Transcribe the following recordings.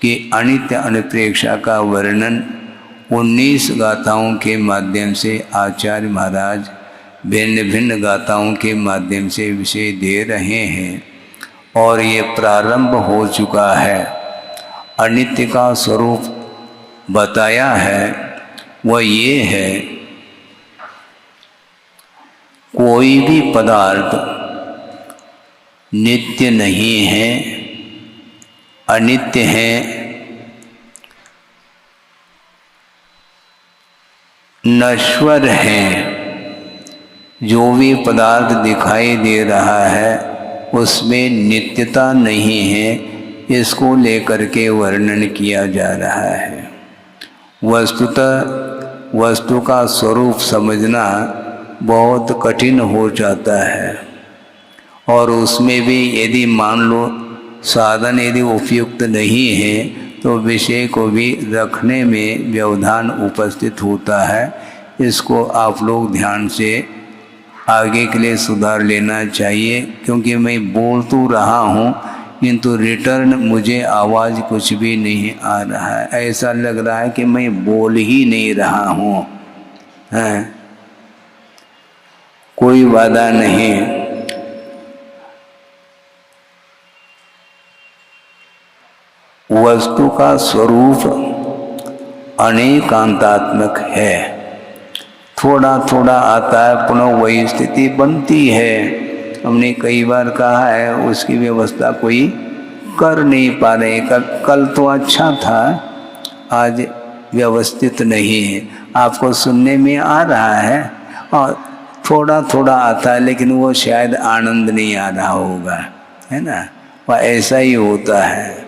कि अनित्य अनुप्रेक्षा का वर्णन 19 गाथाओं के माध्यम से आचार्य महाराज भिन्न भिन्न गाथाओं के माध्यम से विषय दे रहे हैं और ये प्रारंभ हो चुका है। अनित्य का स्वरूप बताया है, वह ये है कोई भी पदार्थ नित्य नहीं है, अनित्य है, नश्वर है। जो भी पदार्थ दिखाई दे रहा है उसमें नित्यता नहीं है, इसको लेकर के वर्णन किया जा रहा है। वस्तुतः वस्तु का स्वरूप समझना बहुत कठिन हो जाता है और उसमें भी यदि मान लो साधन यदि उपयुक्त नहीं है तो विषय को भी रखने में व्यवधान उपस्थित होता है। इसको आप लोग ध्यान से आगे के लिए सुधार लेना चाहिए, क्योंकि मैं बोल तो रहा हूँ किंतु रिटर्न मुझे आवाज़ कुछ भी नहीं आ रहा है। ऐसा लग रहा है कि मैं बोल ही नहीं रहा हूँ। कोई बाधा नहीं। वस्तु का स्वरूप अनेकांतात्मक है। थोड़ा थोड़ा आता है, पुनः वही स्थिति बनती है। हमने कई बार कहा है उसकी व्यवस्था कोई कर नहीं पा रहे। कल तो अच्छा था, आज व्यवस्थित नहीं है। आपको सुनने में आ रहा है और थोड़ा थोड़ा आता है, लेकिन वो शायद आनंद नहीं आ रहा होगा, है ना। वह ऐसा ही होता है,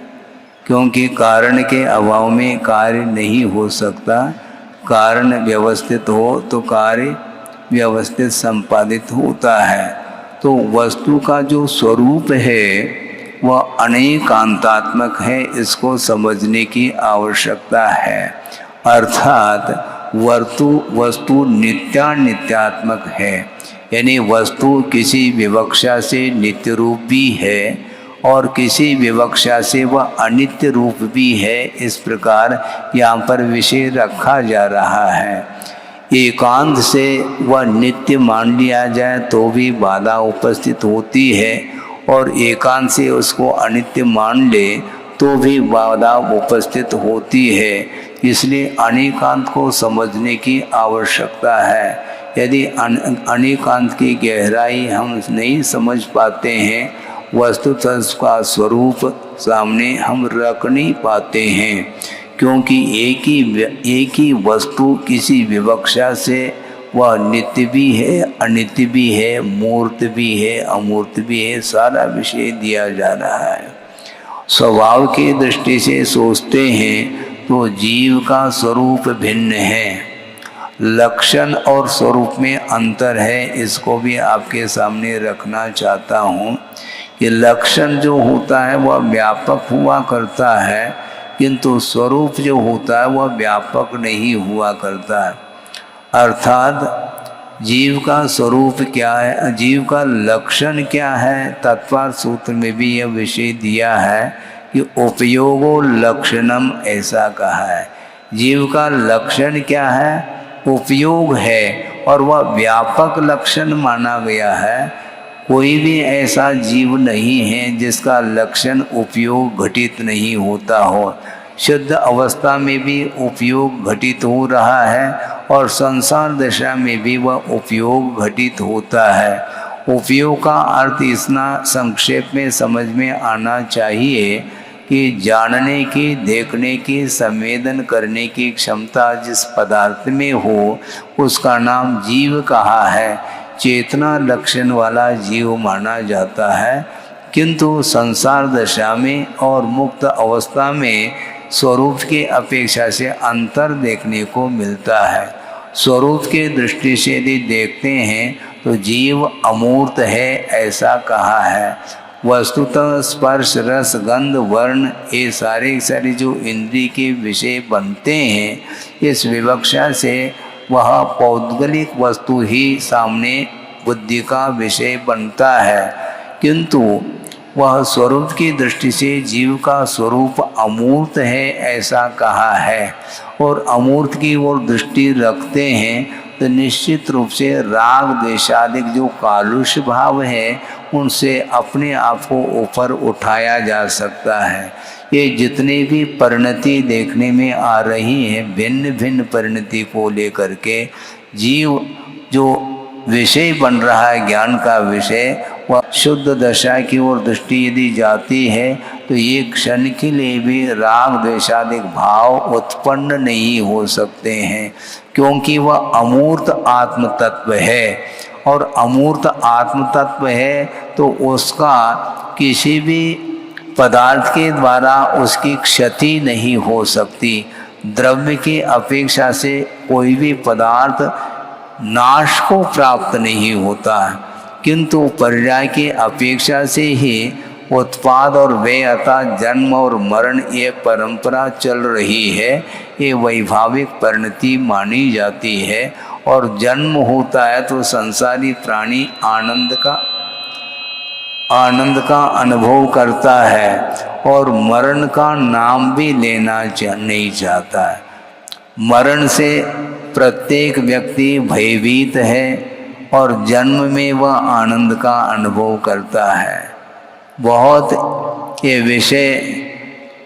क्योंकि कारण के अभाव में कार्य नहीं हो सकता। कारण व्यवस्थित हो तो कार्य व्यवस्थित संपादित होता है। तो वस्तु का जो स्वरूप है वह अनेकांतात्मक है, इसको समझने की आवश्यकता है। अर्थात वस्तु नित्यात्मक है, यानी वस्तु किसी विवक्षा से नित्य रूप भी है और किसी विवक्षा से वह अनित्य रूप भी है। इस प्रकार यहाँ पर विषय रखा जा रहा है। एकांत से वह नित्य मान लिया जाए तो भी बाधा उपस्थित होती है, और एकांत से उसको अनित्य मान ले तो भी बाधा उपस्थित होती है। इसलिए अनेकांत को समझने की आवश्यकता है। यदि अनेकांत की गहराई हम नहीं समझ पाते हैं, वस्तुतः उसका स्वरूप सामने हम रख नहीं पाते हैं, क्योंकि एक ही वस्तु किसी विवक्षा से वह नित्य भी है, अनित्य भी है, मूर्त भी है, अमूर्त भी है। सारा विषय दिया जा रहा है। स्वभाव की दृष्टि से सोचते हैं तो जीव का स्वरूप भिन्न है, लक्षण और स्वरूप में अंतर है। इसको भी आपके सामने रखना चाहता हूँ कि लक्षण जो होता है वह व्यापक हुआ करता है, किंतु स्वरूप जो होता है वह व्यापक नहीं हुआ करता है। अर्थात जीव का स्वरूप क्या है, जीव का लक्षण क्या है, तत्वार्थ सूत्र में भी यह विषय दिया है कि उपयोगो लक्षणम, ऐसा कहा है। जीव का लक्षण क्या है, उपयोग है, और वह व्यापक लक्षण माना गया है। कोई भी ऐसा जीव नहीं है जिसका लक्षण उपयोग घटित नहीं होता हो। शुद्ध अवस्था में भी उपयोग घटित हो रहा है और संसार दशा में भी वह उपयोग घटित होता है। उपयोग का अर्थ इतना संक्षेप में समझ में आना चाहिए कि जानने की, देखने की, संवेदन करने की क्षमता जिस पदार्थ में हो उसका नाम जीव कहा है। चेतना लक्षण वाला जीव माना जाता है, किंतु संसार दशा में और मुक्त अवस्था में स्वरूप की अपेक्षा से अंतर देखने को मिलता है। स्वरूप के दृष्टि से यदि देखते हैं तो जीव अमूर्त है, ऐसा कहा है। वस्तुतः स्पर्श, रस, गंध, वर्ण, ये सारे जो इंद्रिय के विषय बनते हैं, इस विवक्षा से वह पौद्गलिक वस्तु ही सामने बुद्धि का विषय बनता है। किंतु वह स्वरूप की दृष्टि से जीव का स्वरूप अमूर्त है ऐसा कहा है, और अमूर्त की ओर दृष्टि रखते हैं तो निश्चित रूप से राग द्वेषादिक जो कालुष्य भाव है उनसे अपने आप को ऊपर उठाया जा सकता है। ये जितने भी परिणति देखने में आ रही हैं, भिन्न भिन्न परिणति को लेकर के जीव जो विषय बन रहा है, ज्ञान का विषय, वह शुद्ध दशा की ओर दृष्टि यदि जाती है तो ये क्षण के लिए भी राग द्वेषादिक भाव उत्पन्न नहीं हो सकते हैं, क्योंकि वह अमूर्त आत्म तत्व है। और अमूर्त आत्म तत्व है तो उसका किसी भी पदार्थ के द्वारा उसकी क्षति नहीं हो सकती। द्रव्य की अपेक्षा से कोई भी पदार्थ नाश को प्राप्त नहीं होता, किंतु पर्याय की अपेक्षा से ही उत्पाद और व्यय अर्थात जन्म और मरण ये परंपरा चल रही है, ये वैभाविक परिणति मानी जाती है। और जन्म होता है तो संसारी प्राणी आनंद का अनुभव करता है और मरण का नाम भी लेना नहीं चाहता है। मरण से प्रत्येक व्यक्ति भयभीत है और जन्म में वह आनंद का अनुभव करता है। बहुत ये विषय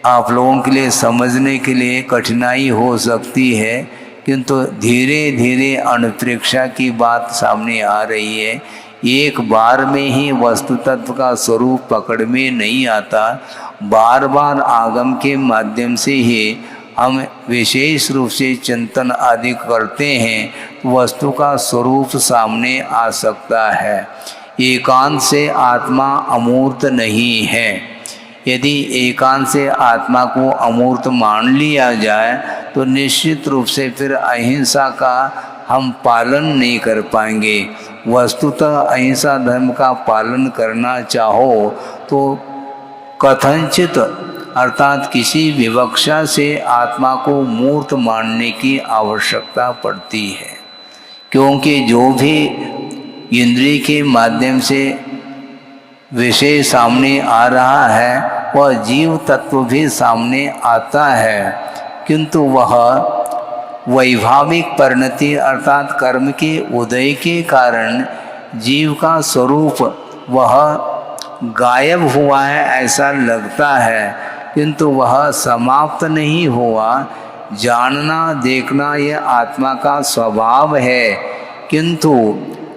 आप लोगों के लिए समझने के लिए कठिनाई हो सकती है, किंतु धीरे धीरे अनुप्रेक्षा की बात सामने आ रही है। एक बार में ही वस्तु तत्व का स्वरूप पकड़ में नहीं आता, बार बार आगम के माध्यम से ही हम विशेष रूप से चिंतन आदि करते हैं तो वस्तु का स्वरूप सामने आ सकता है। एकांत से आत्मा अमूर्त नहीं है। यदि एकांत से आत्मा को अमूर्त मान लिया जाए तो निश्चित रूप से फिर अहिंसा का हम पालन नहीं कर पाएंगे। वस्तुतः अहिंसा धर्म का पालन करना चाहो तो कथनचित अर्थात किसी विवक्षा से आत्मा को मूर्त मानने की आवश्यकता पड़ती है, क्योंकि जो भी इंद्रिय के माध्यम से विषय सामने आ रहा है वह जीव तत्व भी सामने आता है, किंतु वह वैभाविक परिणति अर्थात कर्म के उदय के कारण जीव का स्वरूप वह गायब हुआ है ऐसा लगता है, किंतु वह समाप्त नहीं हुआ। जानना देखना यह आत्मा का स्वभाव है, किंतु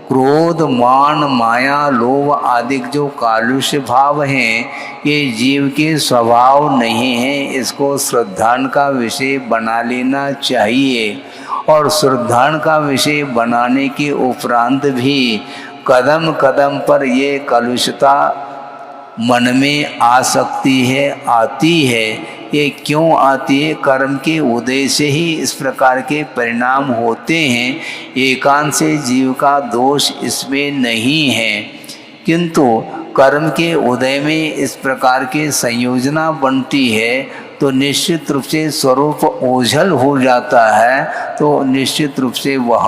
क्रोध मान माया लोभ आदि जो कालुष्य भाव हैं ये जीव के स्वभाव नहीं है। इसको श्रद्धान का विषय बना लेना चाहिए, और श्रद्धान का विषय बनाने के उपरांत भी कदम कदम पर ये कलुषता मन में आ सकती है, आती है। ये क्यों आती है? कर्म के उदय से ही इस प्रकार के परिणाम होते हैं। एकांत से जीव का दोष इसमें नहीं है, किंतु कर्म के उदय में इस प्रकार के संयोजना बनती है तो निश्चित रूप से स्वरूप ओझल हो जाता है, तो निश्चित रूप से वह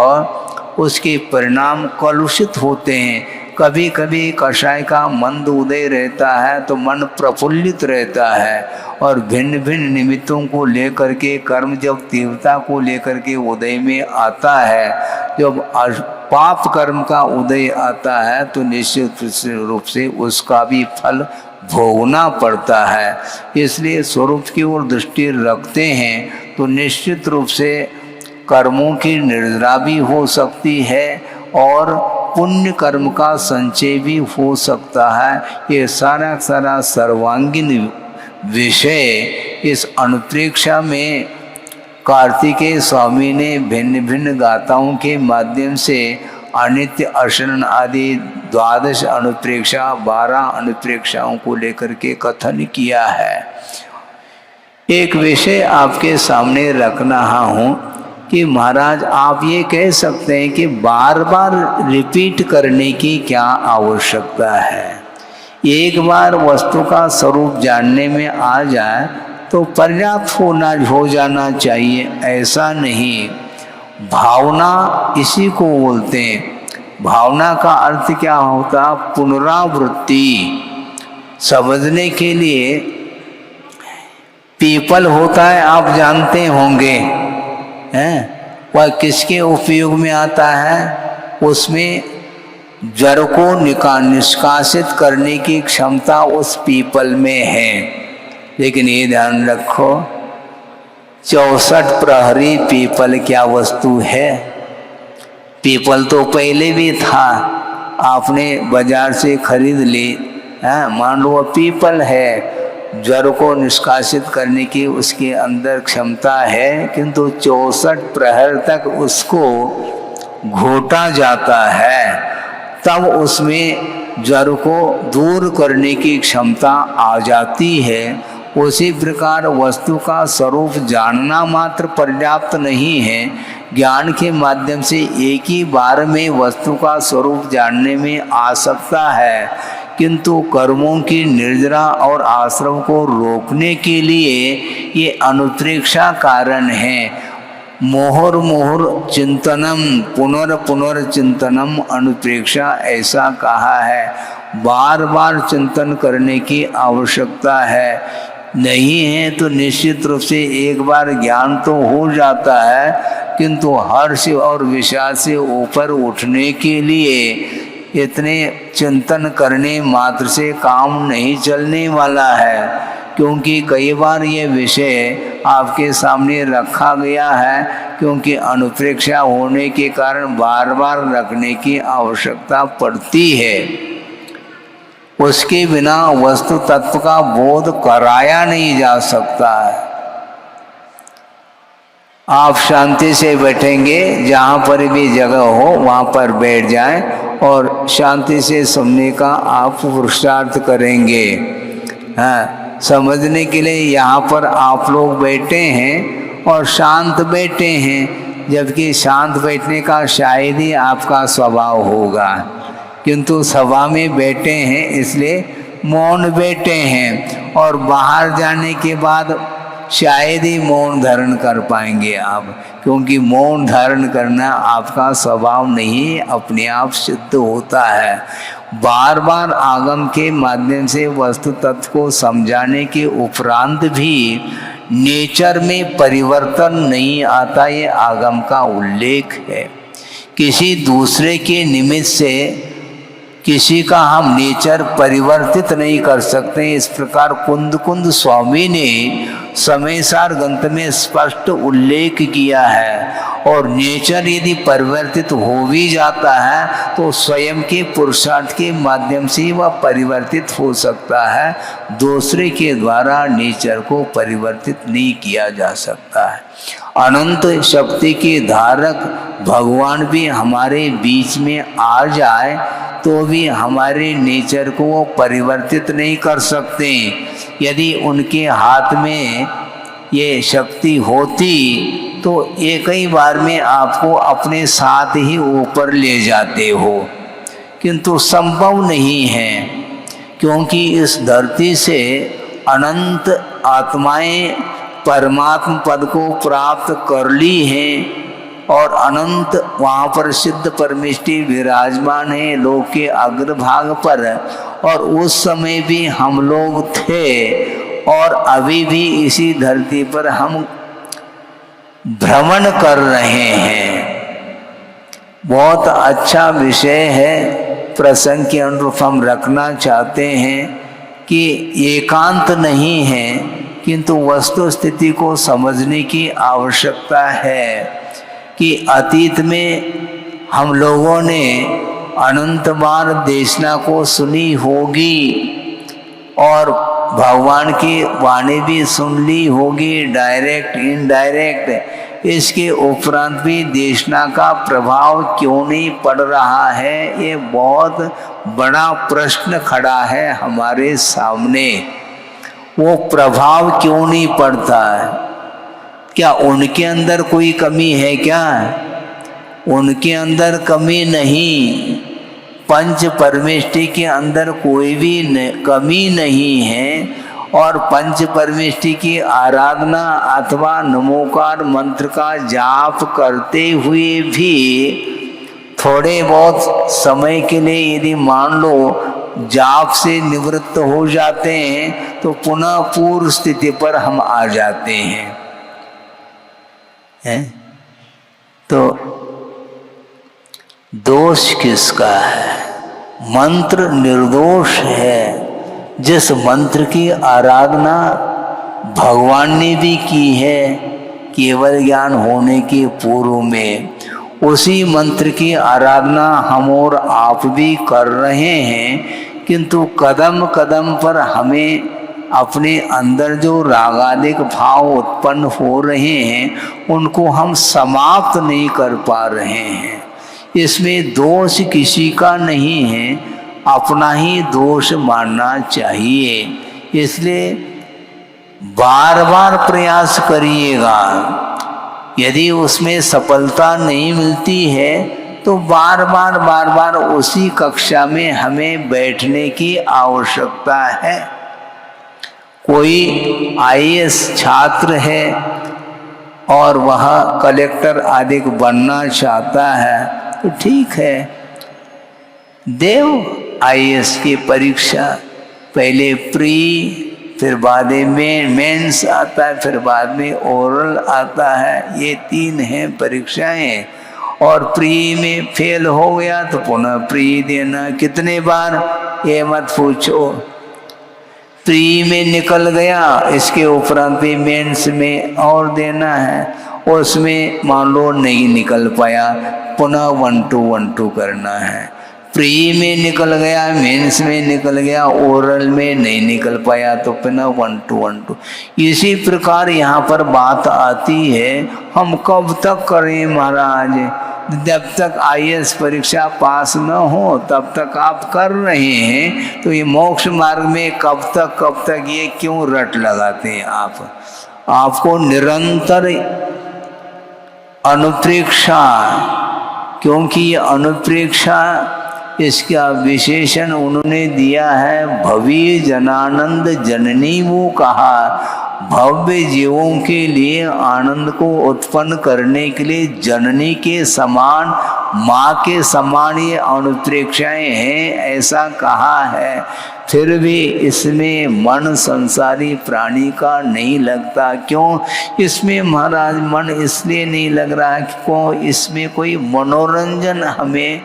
उसके परिणाम कलुषित होते हैं। कभी कभी कषाय का मंद उदय रहता है तो मन प्रफुल्लित रहता है, और भिन्न भिन्न निमित्तों को लेकर के कर्म जब तीव्रता को लेकर के उदय में आता है, जब पाप कर्म का उदय आता है तो निश्चित रूप से उसका भी फल भोगना पड़ता है। इसलिए स्वरूप की ओर दृष्टि रखते हैं तो निश्चित रूप से कर्मों की निर्जरा भी हो सकती है और पुण्य कर्म का संचय भी हो सकता है। ये सारा सारा सर्वांगीण विषय इस अनुप्रेक्षा में कार्तिकेय स्वामी ने भिन्न भिन्न गाथाओं के माध्यम से अनित्य अशरण आदि 12 अनुप्रेक्षा 12 अनुप्रेक्षाओं को लेकर के कथन किया है। एक विषय आपके सामने रख रहा हूँ कि महाराज आप ये कह सकते हैं कि बार बार रिपीट करने की क्या आवश्यकता है। एक बार वस्तु का स्वरूप जानने में आ जाए तो पर्याप्त हो जाना चाहिए, ऐसा नहीं। भावना इसी को बोलते हैं। भावना का अर्थ क्या होता? पुनरावृत्ति। समझने के लिए पीपल होता है, आप जानते होंगे, हैं? वह किसके उपयोग में आता है? उसमें जड़ को निष्कासित करने की क्षमता उस पीपल में है। लेकिन ये ध्यान रखो, 64 प्रहरी पीपल क्या वस्तु है? पीपल तो पहले भी था, आपने बाजार से खरीद ली, है, मान लो पीपल है, जड़ को निष्कासित करने की उसके अंदर क्षमता है, किंतु 64 प्रहर तक उसको घोटा जाता है, तब उसमें जड़ को दूर करने की क्षमता आ जाती है। उसी प्रकार वस्तु का स्वरूप जानना मात्र पर्याप्त नहीं है, ज्ञान के माध्यम से एक ही बार में वस्तु का स्वरूप जानने में आ सकता है, किंतु कर्मों की निर्जरा और आश्रम को रोकने के लिए ये अनुप्रेक्षा कारण है। मोहर मोहर चिंतनम पुनर्चिंतनम अनुप्रेक्षा ऐसा कहा है। बार बार चिंतन करने की आवश्यकता है। नहीं है तो निश्चित रूप से एक बार ज्ञान तो हो जाता है, किंतु हर्ष और विषाद से ऊपर उठने के लिए इतने चिंतन करने मात्र से काम नहीं चलने वाला है, क्योंकि कई बार ये विषय आपके सामने रखा गया है, क्योंकि अनुप्रेक्षा होने के कारण बार बार रखने की आवश्यकता पड़ती है। उसके बिना वस्तु तत्व का बोध कराया नहीं जा सकता है। आप शांति से बैठेंगे, जहाँ पर भी जगह हो वहाँ पर बैठ जाएं और शांति से सुनने का आप पुरुषार्थ करेंगे। हाँ, समझने के लिए यहाँ पर आप लोग बैठे हैं और शांत बैठे हैं, जबकि शांत बैठने का शायद ही आपका स्वभाव होगा, किंतु सभा में बैठे हैं इसलिए मौन बैठे हैं, और बाहर जाने के बाद शायद ही मौन धारण कर पाएंगे आप, क्योंकि मौन धारण करना आपका स्वभाव नहीं, अपने आप सिद्ध होता है। बार बार आगम के माध्यम से वस्तु तत्व को समझाने के उपरांत भी नेचर में परिवर्तन नहीं आता, ये आगम का उल्लेख है। किसी दूसरे के निमित्त से किसी का हम नेचर परिवर्तित नहीं कर सकते। इस प्रकार कुंद स्वामी ने समय सार ग्रंथ में स्पष्ट उल्लेख किया है। और नेचर यदि परिवर्तित हो भी जाता है तो स्वयं के पुरुषार्थ के माध्यम से वह परिवर्तित हो सकता है, दूसरे के द्वारा नेचर को परिवर्तित नहीं किया जा सकता है। अनंत शक्ति के धारक भगवान भी हमारे बीच में आ जाए तो भी हमारे नेचर को वो परिवर्तित नहीं कर सकते। यदि उनके हाथ में ये शक्ति होती तो एक ही बार में आपको अपने साथ ही ऊपर ले जाते हो, किंतु संभव नहीं है, क्योंकि इस धरती से अनंत आत्माएं परमात्म पद को प्राप्त कर ली हैं और अनंत वहाँ पर सिद्ध परमेष्टि विराजमान है लोक के अग्रभाग पर। और उस समय भी हम लोग थे और अभी भी इसी धरती पर हम भ्रमण कर रहे हैं। बहुत अच्छा विषय है, प्रसंग के अनुरूप हम रखना चाहते हैं कि एकांत नहीं है, किंतु वस्तु स्थिति को समझने की आवश्यकता है कि अतीत में हम लोगों ने अनंत बार देशना को सुनी होगी और भगवान की वाणी भी सुन ली होगी, डायरेक्ट इनडायरेक्ट। इसके उपरांत भी देशना का प्रभाव क्यों नहीं पड़ रहा है, ये बहुत बड़ा प्रश्न खड़ा है हमारे सामने। वो प्रभाव क्यों नहीं पड़ता है? क्या उनके अंदर कोई कमी है क्या? उनके अंदर कमी नहीं, पंच परमेष्टि के अंदर कोई भी कमी नहीं है। और पंच परमेष्टि की आराधना अथवा नमोकार मंत्र का जाप करते हुए भी थोड़े बहुत समय के लिए यदि मान लो जाप से निवृत्त हो जाते हैं तो पुनः पूर्व स्थिति पर हम आ जाते हैं? तो दोष किसका है? मंत्र निर्दोष है। जिस मंत्र की आराधना भगवान ने भी की है केवल ज्ञान होने के पूर्व में, उसी मंत्र की आराधना हम और आप भी कर रहे हैं, किंतु कदम कदम पर हमें अपने अंदर जो रागादिक भाव उत्पन्न हो रहे हैं उनको हम समाप्त नहीं कर पा रहे हैं। इसमें दोष किसी का नहीं है, अपना ही दोष मानना चाहिए। इसलिए बार बार प्रयास करिएगा। यदि उसमें सफलता नहीं मिलती है तो बार बार उसी कक्षा में हमें बैठने की आवश्यकता है। कोई आईएएस छात्र है और वह कलेक्टर आदि बनना चाहता है तो ठीक है, देव आईएएस की परीक्षा। पहले प्री, फिर बाद में मेंस आता है, फिर बाद में ओरल आता है। ये 3 हैं परीक्षाएं। और प्री में फेल हो गया तो पुनः प्री देना। कितने बार ये मत पूछो। प्री में निकल गया, इसके उपरांत भी मेंस में और देना है। उसमें मान लो नहीं निकल पाया, पुनः 1-2 करना है। प्री में निकल गया, मेंस में निकल गया, ओरल में नहीं निकल पाया तो पुनः 1-2। इसी प्रकार यहाँ पर बात आती है, हम कब तक करें महाराज? जब तक आईएएस परीक्षा पास न हो तब तक आप कर रहे हैं, तो ये मोक्ष मार्ग में कब तक ये क्यों रट लगाते हैं आप? आपको निरंतर अनुप्रेक्षा, क्योंकि ये अनुप्रेक्षा, इसका विशेषण उन्होंने दिया है भव्य जनानंद जननी। वो कहा भव्य जीवों के लिए आनंद को उत्पन्न करने के लिए जननी के समान, माँ के समान ये अनुप्रेक्षाएं हैं, ऐसा कहा है। फिर भी इसमें मन संसारी प्राणी का नहीं लगता। क्यों? इसमें महाराज मन इसलिए नहीं लग रहा है क्यों? इसमें कोई मनोरंजन हमें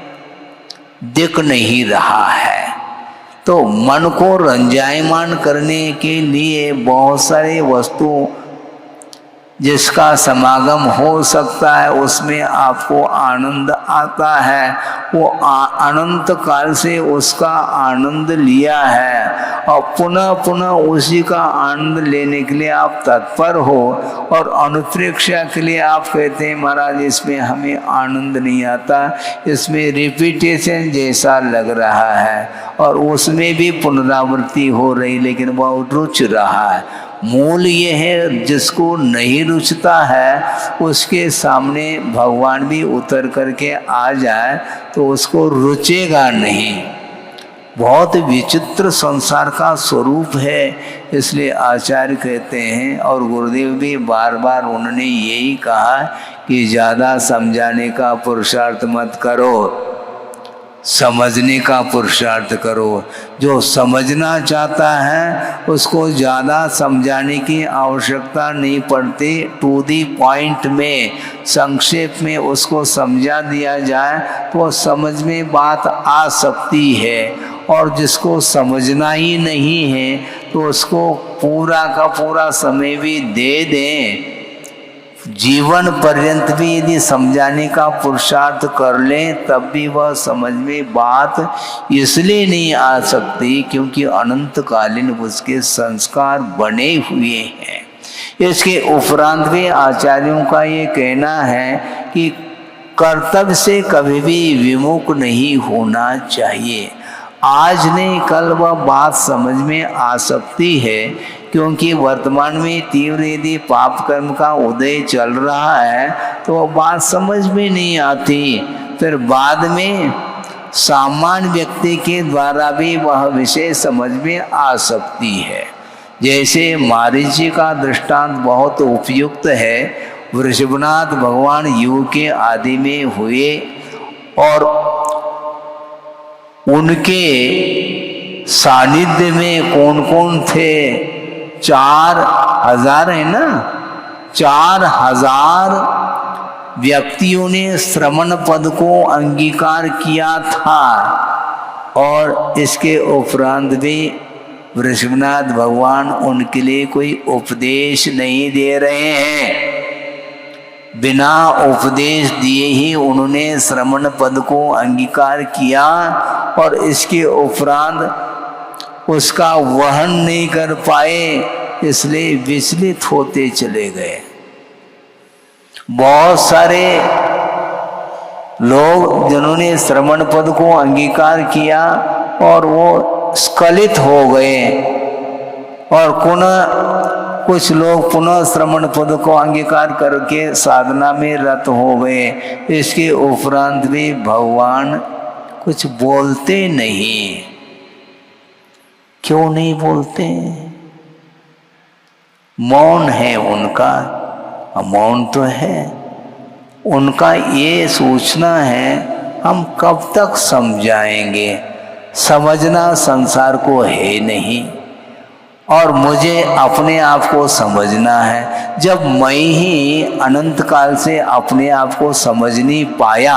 दिख नहीं रहा है। तो मन को रंजायमान करने के लिए बहुत सारे वस्तु जिसका समागम हो सकता है उसमें आपको आनंद आता है। वो अनंत काल से उसका आनंद लिया है और पुनः पुनः उसी का आनंद लेने के लिए आप तत्पर हो। और अनुप्रेक्षा के लिए आप कहते हैं महाराज इसमें हमें आनंद नहीं आता, इसमें रिपीटेशन जैसा लग रहा है और उसमें भी पुनरावृत्ति हो रही, लेकिन वह रुच रहा है। मूल ये है, जिसको नहीं रुचता है उसके सामने भगवान भी उतर करके आ जाए तो उसको रुचेगा नहीं। बहुत विचित्र संसार का स्वरूप है। इसलिए आचार्य कहते हैं और गुरुदेव भी बार बार उन्होंने यही कहा कि ज़्यादा समझाने का पुरुषार्थ मत करो, समझने का पुरुषार्थ करो। जो समझना चाहता है उसको ज़्यादा समझाने की आवश्यकता नहीं पड़ती। टू दी पॉइंट में, संक्षेप में उसको समझा दिया जाए तो समझ में बात आ सकती है। और जिसको समझना ही नहीं है तो उसको पूरा का पूरा समय भी दे दें, जीवन पर्यंत भी यदि समझाने का पुरुषार्थ कर लें तब भी वह समझ में बात इसलिए नहीं आ सकती क्योंकि अनंतकालीन उसके संस्कार बने हुए हैं। इसके उपरांत भी आचार्यों का ये कहना है कि कर्तव्य से कभी भी विमुख नहीं होना चाहिए। आज नहीं कल वह बात समझ में आ सकती है क्योंकि वर्तमान में तीव्र यदि पाप कर्म का उदय चल रहा है तो वह बात समझ में नहीं आती। फिर बाद में सामान्य व्यक्ति के द्वारा भी वह विषय समझ में आ सकती है। जैसे मारीची का दृष्टांत बहुत उपयुक्त है। वृषभनाथ भगवान युग के आदि में हुए और उनके सानिध्य में कौन कौन थे? 4000 है ना, 4000 व्यक्तियों ने श्रवण पद को अंगीकार किया था। और इसके उपरांत भी वृषभनाथ भगवान उनके लिए कोई उपदेश नहीं दे रहे हैं। बिना उपदेश दिए ही उन्होंने श्रवण पद को अंगीकार किया और इसके उपरांत उसका वहन नहीं कर पाए, इसलिए विचलित होते चले गए। बहुत सारे लोग जिन्होंने श्रवण पद को अंगीकार किया और वो स्खलित हो गए, और कुछ लोग पुनः श्रवण पद को अंगीकार करके साधना में रत हो गए। इसके उपरांत भी भगवान कुछ बोलते नहीं। क्यों नहीं बोलते? मौन है उनका, मौन तो है उनका। ये सोचना है हम कब तक समझाएंगे, समझना संसार को है नहीं, और मुझे अपने आप को समझना है। जब मैं ही अनंत काल से अपने आप को समझ नहीं पाया,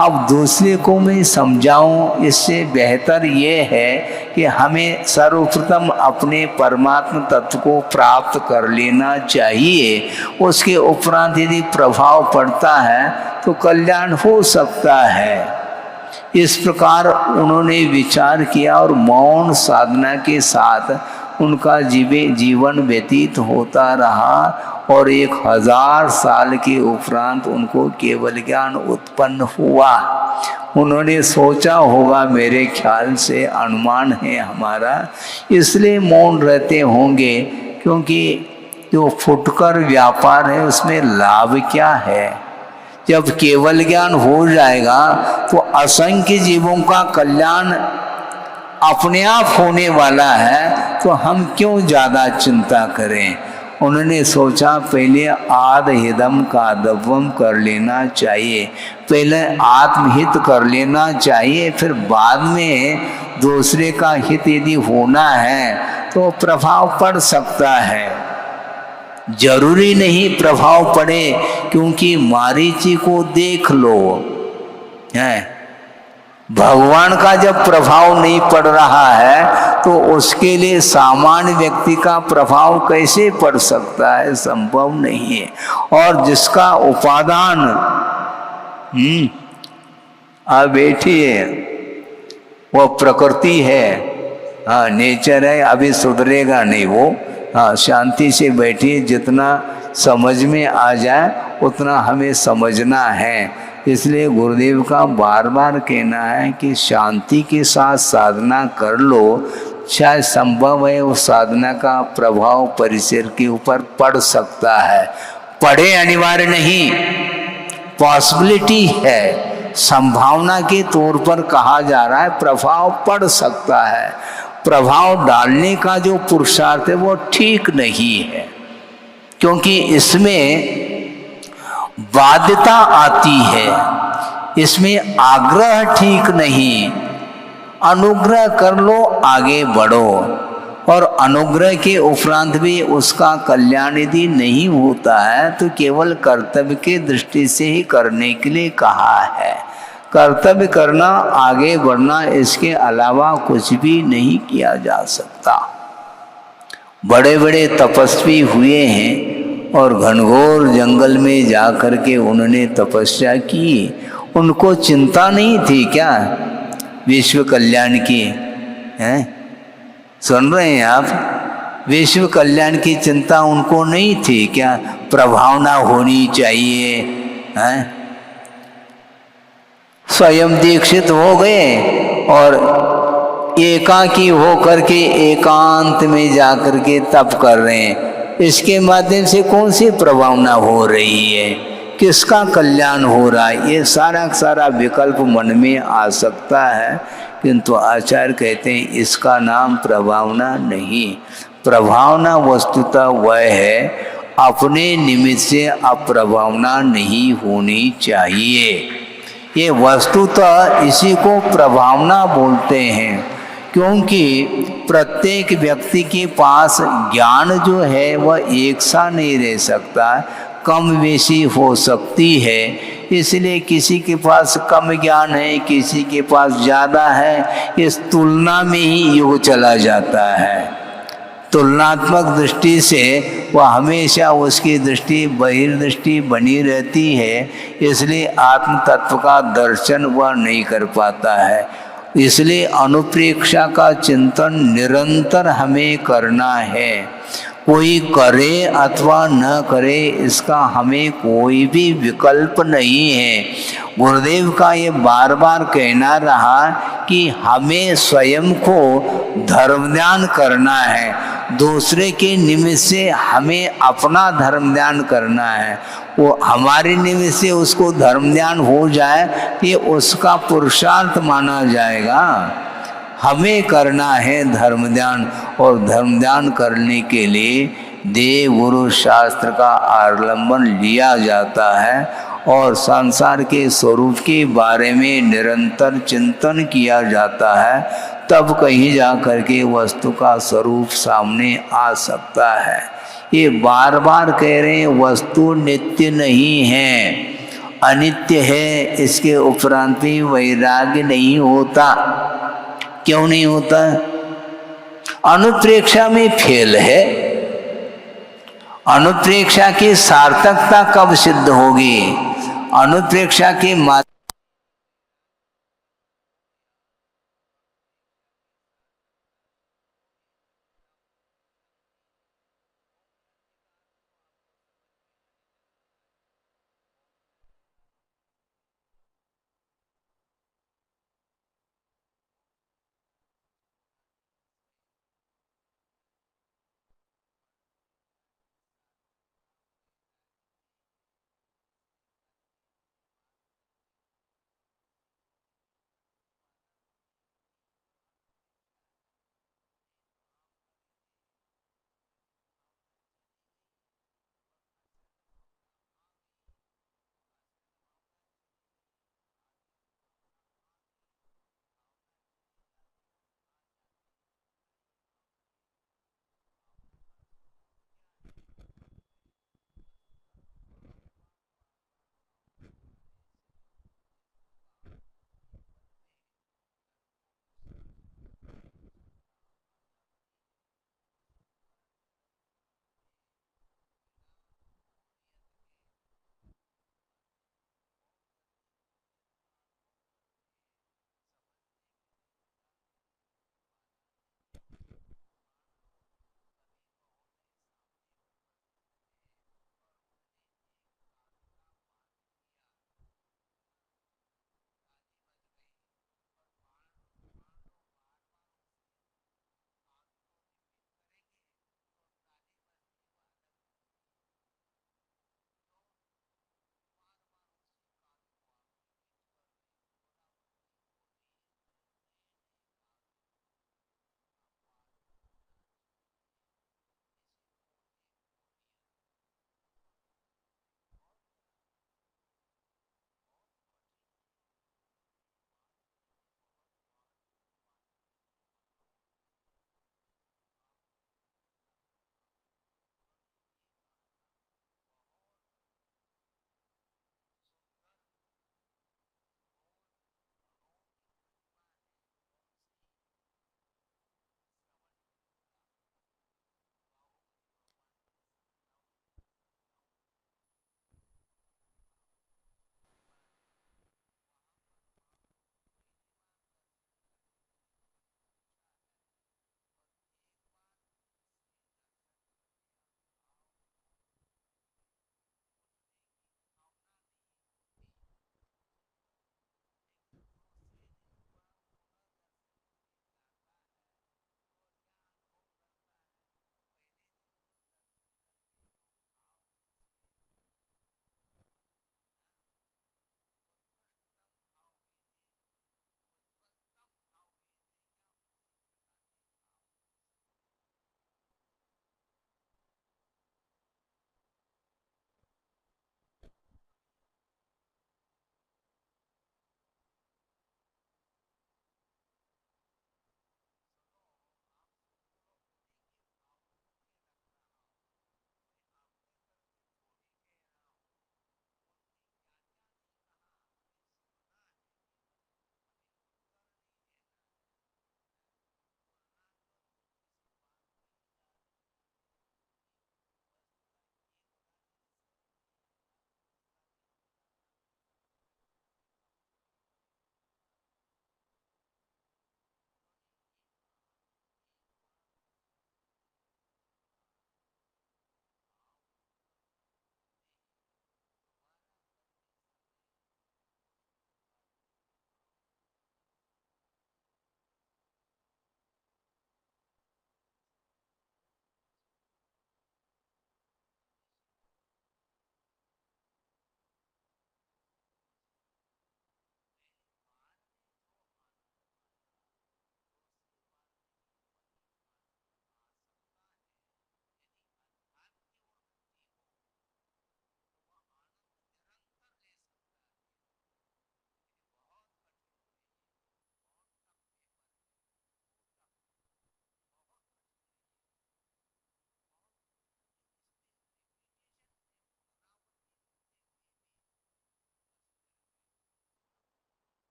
अब दूसरे को मैं समझाऊं, इससे बेहतर ये है कि हमें सर्वप्रथम अपने परमात्मा तत्व को प्राप्त कर लेना चाहिए। उसके उपरांत यदि प्रभाव पड़ता है तो कल्याण हो सकता है। इस प्रकार उन्होंने विचार किया और मौन साधना के साथ उनका जीवन व्यतीत होता रहा। और 1000 साल के उपरांत उनको केवल ज्ञान उत्पन्न हुआ। उन्होंने सोचा होगा, मेरे ख्याल से अनुमान है हमारा, इसलिए मौन रहते होंगे, क्योंकि जो फुटकर व्यापार है उसमें लाभ क्या है? जब केवल ज्ञान हो जाएगा तो असंख्य जीवों का कल्याण अपने आप होने वाला है, तो हम क्यों ज़्यादा चिंता करें? उन्होंने सोचा पहले आत्महितम कादवम कर लेना चाहिए, पहले आत्महित कर लेना चाहिए, फिर बाद में दूसरे का हित यदि होना है तो प्रभाव पड़ सकता है। जरूरी नहीं प्रभाव पड़े, क्योंकि मारीची को देख लो, है भगवान का जब प्रभाव नहीं पड़ रहा है तो उसके लिए सामान्य व्यक्ति का प्रभाव कैसे पड़ सकता है? संभव नहीं है। और जिसका उपादान आप बैठिए, वो प्रकृति है, हाँ नेचर है, अभी सुधरेगा नहीं वो। हाँ शांति से बैठिए, जितना समझ में आ जाए उतना हमें समझना है। इसलिए गुरुदेव का बार बार कहना है कि शांति के साथ साधना कर लो, शायद संभव है उस साधना का प्रभाव परिसर के ऊपर पड़ सकता है। पड़े अनिवार्य नहीं, पॉसिबिलिटी है, संभावना के तौर पर कहा जा रहा है, प्रभाव पड़ सकता है। प्रभाव डालने का जो पुरुषार्थ है वो ठीक नहीं है, क्योंकि इसमें बाध्यता आती है, इसमें आग्रह ठीक नहीं। अनुग्रह कर लो, आगे बढ़ो, और अनुग्रह के उपरांत भी उसका कल्याण यदि नहीं होता है तो केवल कर्तव्य के दृष्टि से ही करने के लिए कहा है। कर्तव्य करना, आगे बढ़ना, इसके अलावा कुछ भी नहीं किया जा सकता। बड़े बड़े तपस्वी हुए हैं और घनघोर जंगल में जा कर के उन्होंने तपस्या की, उनको चिंता नहीं थी क्या विश्व कल्याण की? हैं, सुन रहे हैं आप? विश्व कल्याण की चिंता उनको नहीं थी क्या? प्रभावना होनी चाहिए, हैं? स्वयं दीक्षित हो गए और एकाकी हो करके एकांत में जा कर के तप कर रहे हैं। इसके माध्यम से कौन सी प्रभावना हो रही है, किसका कल्याण हो रहा है, ये सारा विकल्प मन में आ सकता है, किंतु आचार्य कहते हैं इसका नाम प्रभावना नहीं। प्रभावना वस्तुतः वह है, अपने निमित्त से अप्रभावना नहीं होनी चाहिए। ये वस्तुतः इसी को प्रभावना बोलते हैं, क्योंकि प्रत्येक व्यक्ति के पास ज्ञान जो है वह एक सा नहीं रह सकता, कम बेशी हो सकती है। इसलिए किसी के पास कम ज्ञान है, किसी के पास ज़्यादा है, इस तुलना में ही युग चला जाता है। तुलनात्मक दृष्टि से वह हमेशा उसकी दृष्टि बहिर्दृष्टि बनी रहती है, इसलिए आत्म तत्व का दर्शन वह नहीं कर पाता है। इसलिए अनुप्रेक्षा का चिंतन निरंतर हमें करना है। कोई करे अथवा न करे इसका हमें कोई भी विकल्प नहीं है। गुरुदेव का ये बार बार कहना रहा कि हमें स्वयं को धर्म ध्यान करना है, दूसरे के निमित्त से हमें अपना धर्म ध्यान करना है। वो हमारे निमित्त से उसको धर्म ध्यान हो जाए ये उसका पुरुषार्थ माना जाएगा। हमें करना है धर्म ध्यान, और धर्म ध्यान करने के लिए देव गुरु शास्त्र का अवलंबन लिया जाता है और संसार के स्वरूप के बारे में निरंतर चिंतन किया जाता है, तब कहीं जा कर के वस्तु का स्वरूप सामने आ सकता है। ये बार बार कह रहे हैं वस्तु नित्य नहीं है, अनित्य है। इसके उपरांत भी वैराग्य नहीं होता। क्यों नहीं होता? अनुप्रेक्षा में फेल है। अनुप्रेक्षा की सार्थकता कब सिद्ध होगी? अनुप्रेक्षा के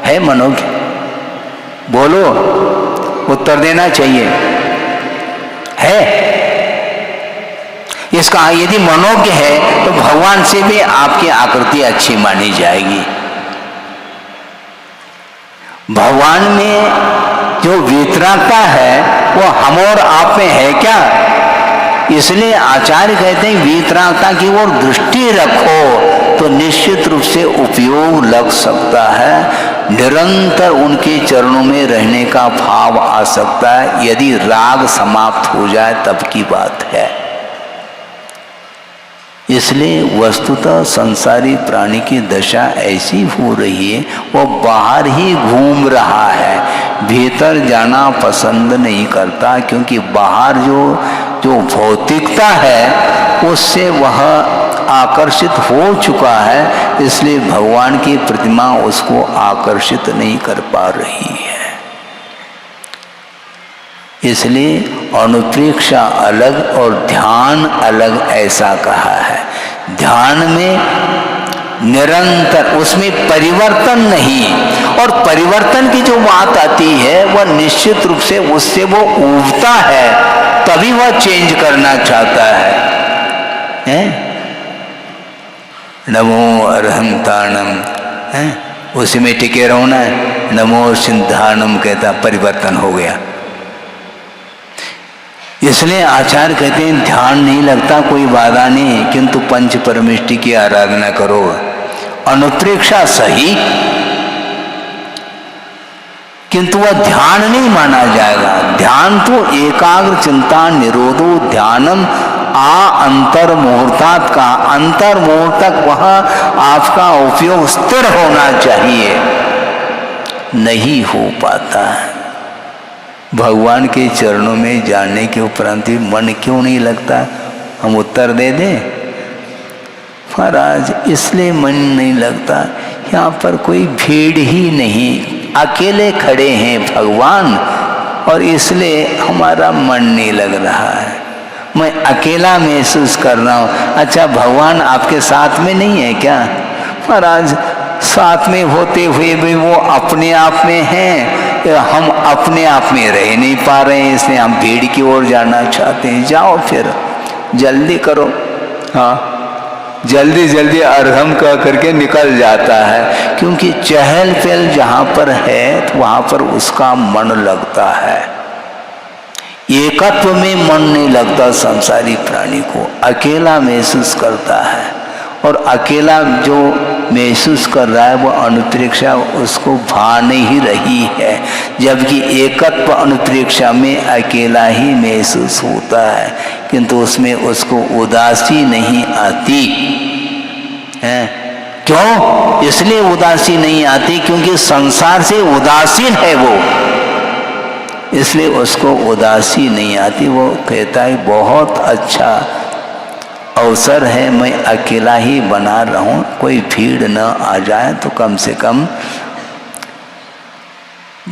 है मनोज्ञ? बोलो, उत्तर देना चाहिए। है? इसका यदि मनोज्ञ है तो भगवान से भी आपकी आकृति अच्छी मानी जाएगी। भगवान में जो वीतरागता है वो हम और आप में है क्या? इसलिए आचार्य कहते हैं वीतरागता की ओर दृष्टि रखो तो निश्चित रूप से उपयोग लग सकता है। निरंतर उनके चरणों में रहने का भाव आ सकता है। यदि राग समाप्त हो जाए तब की बात है। इसलिए वस्तुतः संसारी प्राणी की दशा ऐसी हो रही है, वो बाहर ही घूम रहा है, भीतर जाना पसंद नहीं करता, क्योंकि बाहर जो भौतिकता है उससे वह आकर्षित हो चुका है। इसलिए भगवान की प्रतिमा उसको आकर्षित नहीं कर पा रही है। इसलिए अनुप्रेक्षा अलग और ध्यान अलग ऐसा कहा है। ध्यान में निरंतर, उसमें परिवर्तन नहीं, और परिवर्तन की जो बात आती है वह निश्चित रूप से उससे वो उबता है, तभी वह चेंज करना चाहता है? नमो अरहंताणम, उसी में टिके रहो ना। नमो सिंधानम कहता परिवर्तन हो गया। इसलिए आचार्य कहते हैं ध्यान नहीं लगता कोई बाधा नहीं, किंतु पंच परमेष्टि की आराधना करो। अनुप्रेक्षा सही, किंतु वह ध्यान नहीं माना जाएगा। ध्यान तो एकाग्र चिंता निरोधो ध्यानम आ अंतर मुहूर्तात् का, अंतर मुहूर्त तक वह आपका उपयोग स्थिर होना चाहिए, नहीं हो पाता है। भगवान के चरणों में जाने के उपरांत भी मन क्यों नहीं लगता? हम उत्तर दे दें महाराज, इसलिए मन नहीं लगता, यहाँ पर कोई भीड़ ही नहीं, अकेले खड़े हैं भगवान, और इसलिए हमारा मन नहीं लग रहा है। मैं अकेला महसूस कर रहा हूँ। अच्छा, भगवान आपके साथ में नहीं है क्या? महाराज, साथ में होते हुए भी वो अपने आप में हैं, हम अपने आप में रह नहीं पा रहे हैं, इसलिए हम भीड़ की ओर जाना चाहते हैं। जाओ फिर, जल्दी करो। हाँ, जल्दी जल्दी अर्घम कह करके निकल जाता है, क्योंकि चहल पहल जहाँ पर है तो वहाँ पर उसका मन लगता है। एकत्व में मन नहीं लगता संसारी प्राणी को, अकेला महसूस करता है, और अकेला जो महसूस कर रहा है वो अनुप्रेक्षा उसको भा नहीं रही है, जबकि एकत्व अनुप्रेक्षा में अकेला ही महसूस होता है, किंतु उसमें उसको उदासी नहीं आती है। क्यों? इसलिए उदासी नहीं आती क्योंकि संसार से उदासीन है वो, इसलिए उसको उदासी नहीं आती। वो कहता है बहुत अच्छा अवसर है, मैं अकेला ही बना रहूं, कोई भीड़ न आ जाए तो कम से कम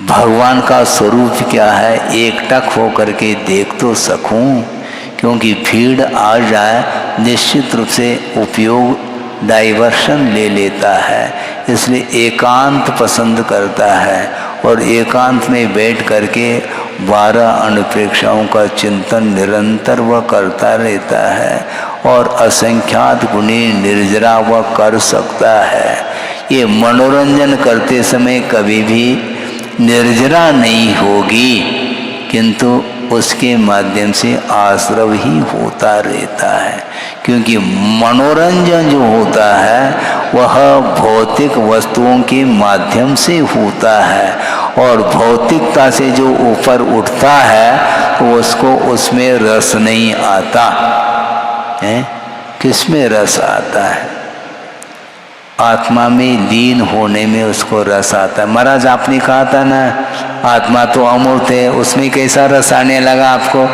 भगवान का स्वरूप क्या है एकटक होकर के देख तो सकूं, क्योंकि भीड़ आ जाए निश्चित रूप से उपयोग डाइवर्शन ले लेता है। इसलिए एकांत पसंद करता है, और एकांत में बैठ करके 12 अनुप्रेक्षाओं का चिंतन निरंतर वह करता रहता है, और असंख्यात गुणी निर्जरा वह कर सकता है। ये मनोरंजन करते समय कभी भी निर्जरा नहीं होगी, किंतु उसके माध्यम से आश्रव ही होता रहता है, क्योंकि मनोरंजन जो होता है वह भौतिक वस्तुओं के माध्यम से होता है, और भौतिकता से जो ऊपर उठता है तो उसको उसमें रस नहीं आता है। किसमें रस आता है? आत्मा में लीन होने में उसको रस आता है। महाराज आपने कहा था ना, आत्मा तो अमूर्त है, उसमें कैसा रस आने लगा आपको?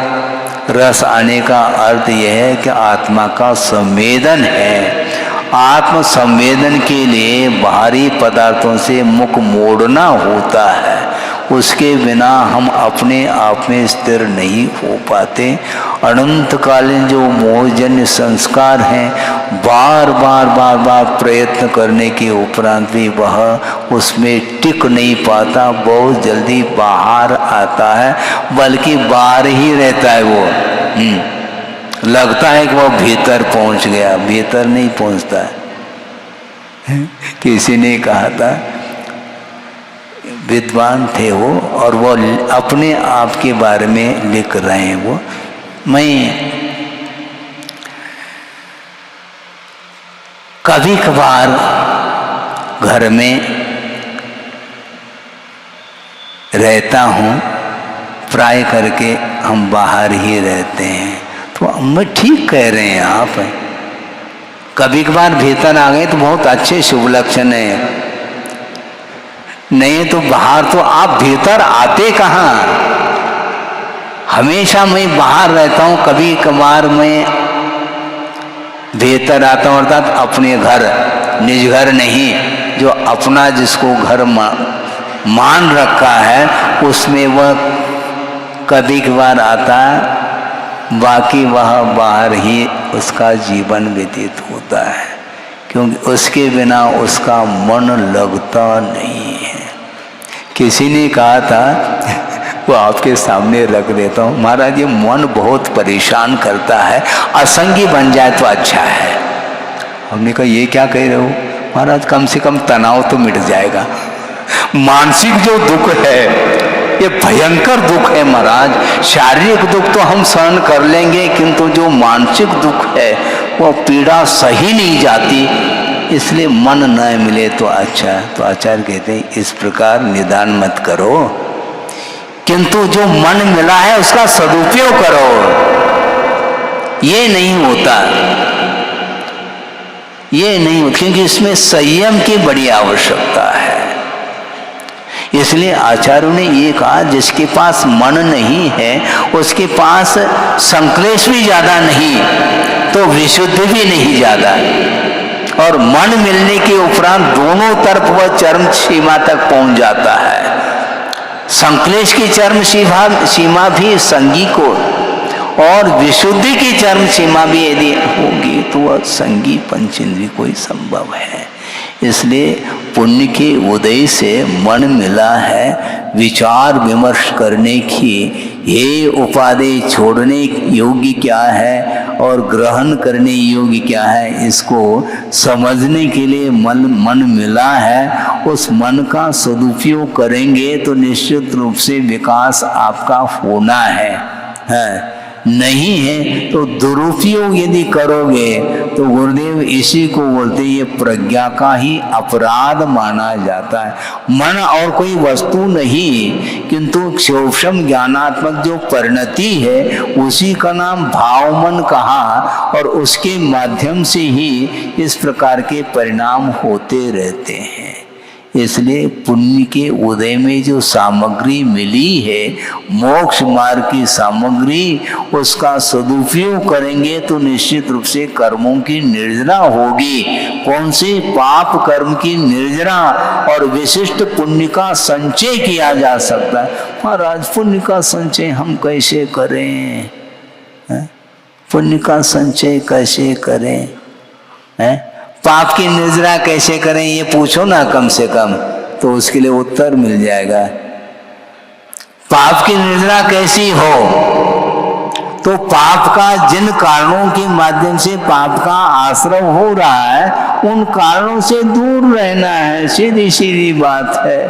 रस आने का अर्थ यह है कि आत्मा का संवेदन है। आत्म संवेदन के लिए बाहरी पदार्थों से मुख मोड़ना होता है, उसके बिना हम अपने आप में स्थिर नहीं हो पाते। अनंतकालीन जो मोहजन्य संस्कार हैं, बार बार प्रयत्न करने के उपरांत भी वह उसमें टिक नहीं पाता, बहुत जल्दी बाहर आता है, बल्कि बाहर ही रहता है वो। लगता है कि वो भीतर पहुंच गया, भीतर नहीं पहुंचता है। किसी ने कहा था, विद्वान थे वो, और वो अपने आप के बारे में लिख रहे हैं। वो मैं कभी कभार घर में रहता हूँ, प्राय करके हम बाहर ही रहते हैं। तो मैं ठीक कह रहे हैं आप, कभी कभार भीतर आ गए तो बहुत अच्छे शुभ लक्षण है, नहीं तो बाहर तो आप भीतर आते कहाँ। हमेशा मैं बाहर रहता हूँ, कभी कभार मैं भीतर आता हूँ, अर्थात अपने घर, निज घर नहीं, जो अपना जिसको घर मान रखा है उसमें वह कभी कभार आता है, बाकी वह बाहर ही उसका जीवन व्यतीत होता है, क्योंकि उसके बिना उसका मन लगता नहीं है। किसी ने कहा था, वो आपके सामने रख देता हूँ, महाराज ये मन बहुत परेशान करता है, असंगी बन जाए तो अच्छा है। हमने कहा ये क्या कह रहे हो महाराज, कम से कम तनाव तो मिट जाएगा। मानसिक जो दुख है ये भयंकर दुख है महाराज। शारीरिक दुख तो हम सहन कर लेंगे, किंतु जो मानसिक दुख है वो पीड़ा सही नहीं जाती, इसलिए मन न मिले तो अच्छा है। तो आचार्य कहते हैं इस प्रकार निदान मत करो, किंतु जो मन मिला है उसका सदुपयोग करो। ये नहीं होता, ये नहीं होता, क्योंकि इसमें संयम की बड़ी आवश्यकता है। इसलिए आचार्यों ने ये कहा, जिसके पास मन नहीं है उसके पास संक्लेश भी ज्यादा नहीं, तो विशुद्धि भी नहीं ज्यादा, और मन मिलने के उपरांत दोनों तरफ वह चरम सीमा तक पहुंच जाता है। संक्लेश की चरम सीमा भी संगी को, और विशुद्धि की चरम सीमा भी यदि होगी तो वह संगी पंचेंद्रिय को ही संभव है। इसलिए पुण्य के उदय से मन मिला है विचार विमर्श करने की, ये उपादेय छोड़ने योग्य क्या है और ग्रहण करने योग्य क्या है, इसको समझने के लिए मन मिला है। उस मन का सदुपयोग करेंगे तो निश्चित रूप से विकास आपका होना है। नहीं है तो दुरुपयोग यदि करोगे तो गुरुदेव इसी को बोलते, ये प्रज्ञा का ही अपराध माना जाता है। मन और कोई वस्तु नहीं, किंतु क्षोभम ज्ञानात्मक जो परिणति है उसी का नाम भाव मन कहा, और उसके माध्यम से ही इस प्रकार के परिणाम होते रहते हैं। इसलिए पुण्य के उदय में जो सामग्री मिली है, मोक्ष मार्ग की सामग्री, उसका सदुपयोग करेंगे तो निश्चित रूप से कर्मों की निर्जना होगी। कौन से पाप कर्म की निर्जना, और विशिष्ट पुण्य का संचय किया जा सकता है। महाराज पुण्य का संचय हम कैसे करें, पुण्य का संचय कैसे करें, पाप की निर्जरा कैसे करें, ये पूछो ना कम से कम, तो उसके लिए उत्तर मिल जाएगा। पाप की निर्जरा कैसी हो, तो पाप का जिन कारणों के माध्यम से पाप का आश्रय हो रहा है उन कारणों से दूर रहना है, सीधी सीधी बात है।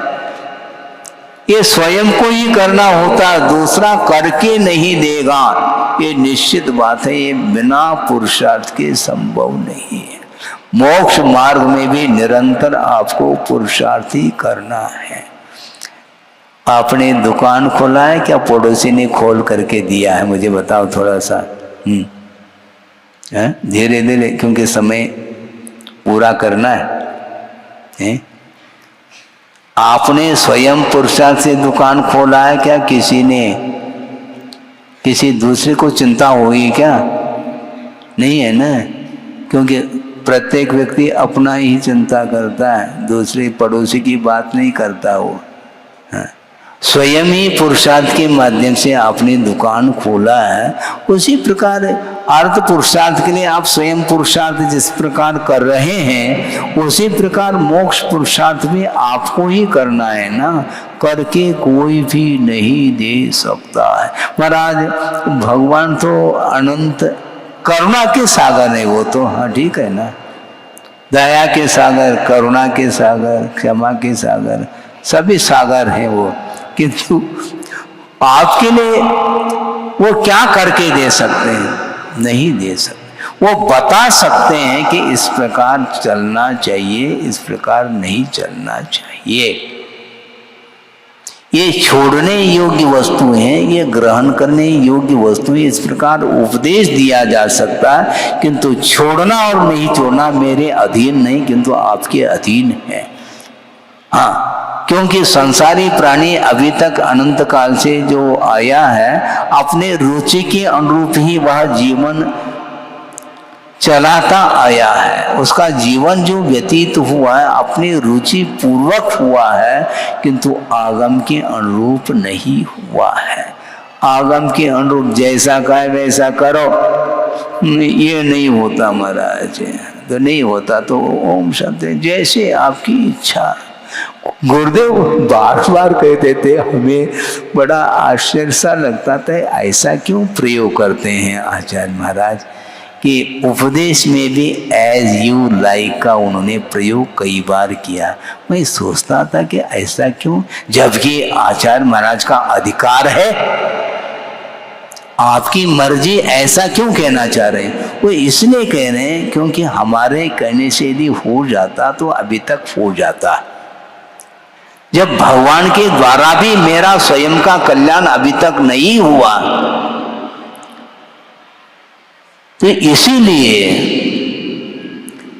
ये स्वयं को ही करना होता, दूसरा करके नहीं देगा, ये निश्चित बात है। ये बिना पुरुषार्थ के संभव नहीं है। मोक्ष मार्ग में भी निरंतर आपको पुरुषार्थ ही करना है। आपने दुकान खोला है क्या, पड़ोसी ने खोल करके दिया है, मुझे बताओ थोड़ा सा। धीरे धीरे, क्योंकि समय पूरा करना है। आपने स्वयं पुरुषार्थ से दुकान खोला है क्या, किसी ने, किसी दूसरे को चिंता होगी क्या? नहीं है ना, क्योंकि प्रत्येक व्यक्ति अपना ही चिंता करता है, दूसरे पड़ोसी की बात नहीं करता वो। स्वयं ही पुरुषार्थ के माध्यम से आपने दुकान खोला है, उसी प्रकार अर्थ पुरुषार्थ के लिए आप स्वयं पुरुषार्थ जिस प्रकार कर रहे हैं, उसी प्रकार मोक्ष पुरुषार्थ भी आपको ही करना है ना। करके कोई भी नहीं दे सकता है। महाराज भगवान तो अनंत करुणा के सागर है, वो तो हाँ ठीक है ना, दया के सागर, करुणा के सागर, क्षमा के सागर, सभी सागर हैं वो। किंतु आपके लिए वो क्या करके दे सकते हैं? नहीं दे सकते। वो बता सकते हैं कि इस प्रकार चलना चाहिए, इस प्रकार नहीं चलना चाहिए। ये छोड़ने योग्य वस्तु हैं, ये ग्रहण करने योग्य वस्तु है। इस प्रकार उपदेश दिया जा सकता है, किंतु छोड़ना और नहीं छोड़ना मेरे अधीन नहीं, किंतु आपके अधीन है। हाँ, क्योंकि संसारी प्राणी अभी तक अनंत काल से जो आया है, अपने रुचि के अनुरूप ही वह जीवन चलाता आया है। उसका जीवन जो व्यतीत हुआ है अपनी रुचि पूर्वक हुआ है, किंतु आगम के अनुरूप नहीं हुआ है। आगम के अनुरूप जैसा कहे वैसा करो, ये नहीं होता महाराज। तो नहीं होता तो ओम शब्द जैसे आपकी इच्छा। गुरुदेव बार बार कहते थे, हमें बड़ा आश्चर्य सा लगता था, ऐसा क्यों प्रयोग करते हैं आचार्य महाराज कि उपदेश में भी एज यू लाइक का उन्होंने प्रयोग कई बार किया। मैं सोचता था कि ऐसा क्यों, जबकि आचार्य महाराज का अधिकार है, आपकी मर्जी, ऐसा क्यों कहना चाह रहे हैं? वो इसलिए कह रहे हैं क्योंकि हमारे कहने से यदि हो जाता तो अभी तक हो जाता। जब भगवान के द्वारा भी मेरा स्वयं का कल्याण अभी तक नहीं हुआ, तो इसीलिए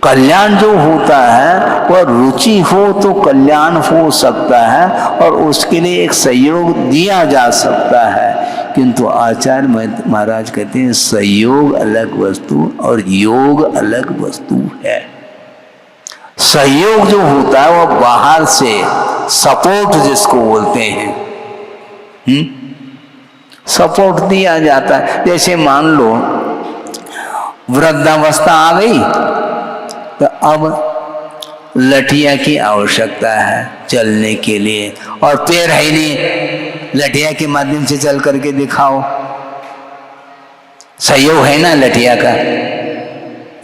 कल्याण जो होता है वह रुचि हो तो कल्याण हो सकता है और उसके लिए एक सहयोग दिया जा सकता है। किंतु आचार्य महाराज कहते हैं सहयोग अलग वस्तु और योग अलग वस्तु है। सहयोग जो होता है वह बाहर से सपोर्ट जिसको बोलते हैं, सपोर्ट दिया जाता है। जैसे मान लो वृद्धावस्था आ गई तो अब लठिया की आवश्यकता है चलने के लिए, और पैर है नहीं, लठिया के माध्यम से चल करके दिखाओ। सहयोग है ना लठिया का,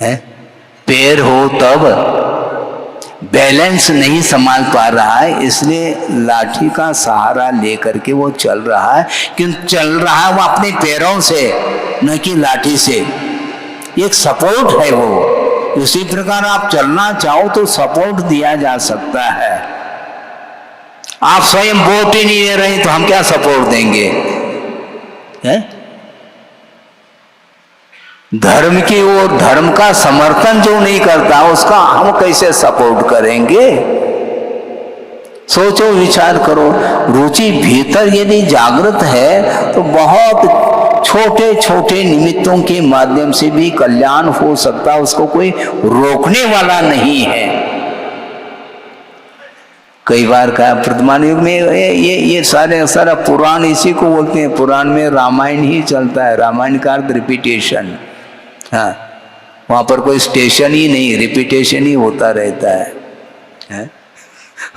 है? पैर हो तब बैलेंस नहीं संभाल पा रहा है, इसलिए लाठी का सहारा लेकर के वो चल रहा है। क्यों चल रहा है? वो अपने पैरों से, न कि लाठी से। एक सपोर्ट है वो। उसी प्रकार आप चलना चाहो तो सपोर्ट दिया जा सकता है। आप स्वयं वोट ही नहीं दे रहे तो हम क्या सपोर्ट देंगे? है? धर्म की ओर, धर्म का समर्थन जो नहीं करता उसका हम कैसे सपोर्ट करेंगे? सोचो, विचार करो। रुचि भीतर यदि जागृत है तो बहुत छोटे छोटे निमित्तों के माध्यम से भी कल्याण हो सकता है, उसको कोई रोकने वाला नहीं है। कई बार कहा वर्तमान युग में ये सारा पुराण इसी को बोलते हैं। पुराण में रामायण ही चलता है, रामायण का अर्थ रिपीटेशन। हाँ, वहां पर कोई स्टेशन ही नहीं, रिपीटेशन ही होता रहता है?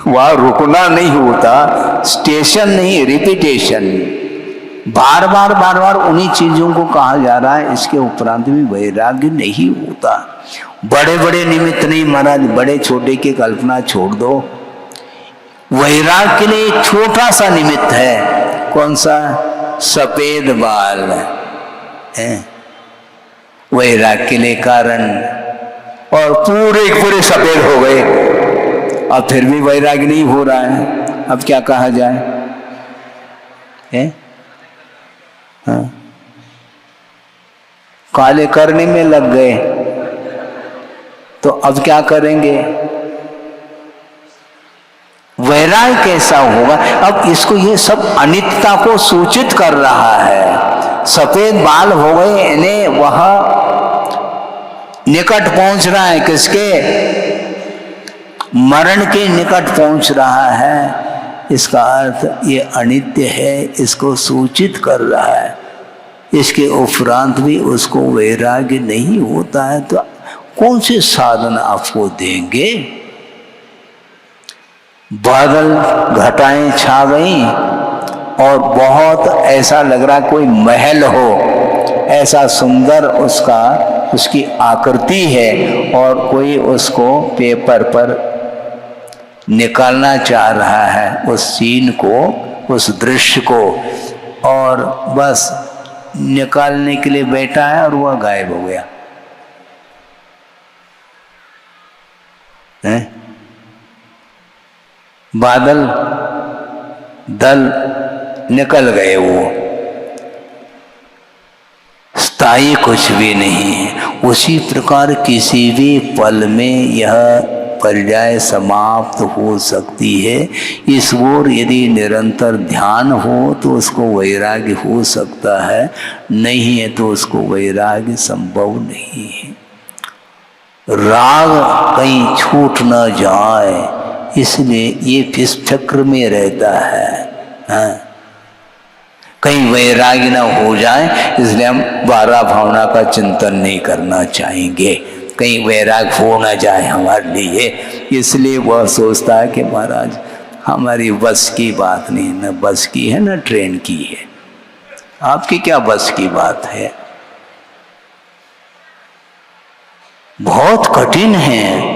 वहां रुकना नहीं होता, स्टेशन नहीं, रिपीटेशन। बार बार उन्हीं चीजों को कहा जा रहा है। इसके उपरांत भी वैराग्य नहीं होता। बड़े बड़े निमित्त नहीं महाराज, बड़े छोटे की कल्पना छोड़ दो। वैराग्य के लिए एक छोटा सा निमित्त है। कौन सा? सफेद बाल है वैराग्य के लिए कारण, और पूरे सफेद हो गए, अब फिर भी वैराग्य नहीं हो रहा है। अब क्या कहा जाए? हाँ, काले करने में लग गए तो अब क्या करेंगे? वैराग्य कैसा होगा? अब इसको, ये सब अनित्यता को सूचित कर रहा है। सफेद बाल हो गए, इन्हें वह निकट पहुंच रहा है। किसके? मरण के निकट पहुंच रहा है। इसका अर्थ ये अनित्य है, इसको सूचित कर रहा है। इसके उपरांत भी उसको वैराग्य नहीं होता है तो कौन से साधन आपको देंगे? बादल घटाएं छा गई और बहुत ऐसा लग रहा कोई महल हो, ऐसा सुंदर उसकी आकृति है और कोई उसको पेपर पर निकालना चाह रहा है उस सीन को, उस दृश्य को, और बस निकालने के लिए बैठा है और वह गायब हो गया है? बादल दल निकल गए, वो स्थायी कुछ भी नहीं है। उसी प्रकार किसी भी पल में यह पर्याय समाप्त हो सकती है। इस ओर यदि निरंतर ध्यान हो तो उसको वैराग्य हो सकता है, नहीं है तो उसको वैराग्य संभव नहीं है। राग कहीं छूट न जाए इसलिए ये इस चक्र में रहता है, हाँ? कहीं वैराग्य न हो जाए इसलिए हम 12 भावना का चिंतन नहीं करना चाहेंगे, कहीं वैराग्य हो न जाए हमारे लिए। इसलिए वह सोचता है कि महाराज हमारी बस की बात नहीं, न बस की है न ट्रेन की है। आपकी क्या बस की बात है? बहुत कठिन है।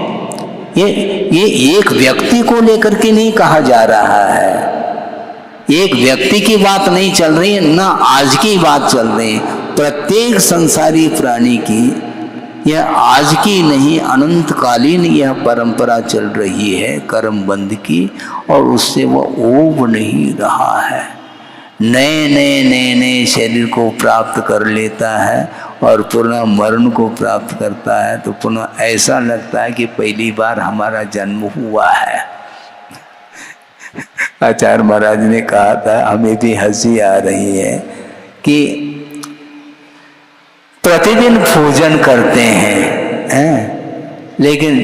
ये एक व्यक्ति को लेकर के नहीं कहा जा रहा है, एक व्यक्ति की बात नहीं चल रही है, ना आज की बात चल रही है। प्रत्येक संसारी प्राणी की यह आज की नहीं अनंतकालीन यह परंपरा चल रही है कर्म बंध की, और उससे वह ऊब नहीं रहा है। नए शरीर को प्राप्त कर लेता है और पुनः मरण को प्राप्त करता है तो पुनः ऐसा लगता है कि पहली बार हमारा जन्म हुआ है। आचार्य महाराज ने कहा था, हमें भी हंसी आ रही है कि प्रतिदिन भोजन करते हैं, लेकिन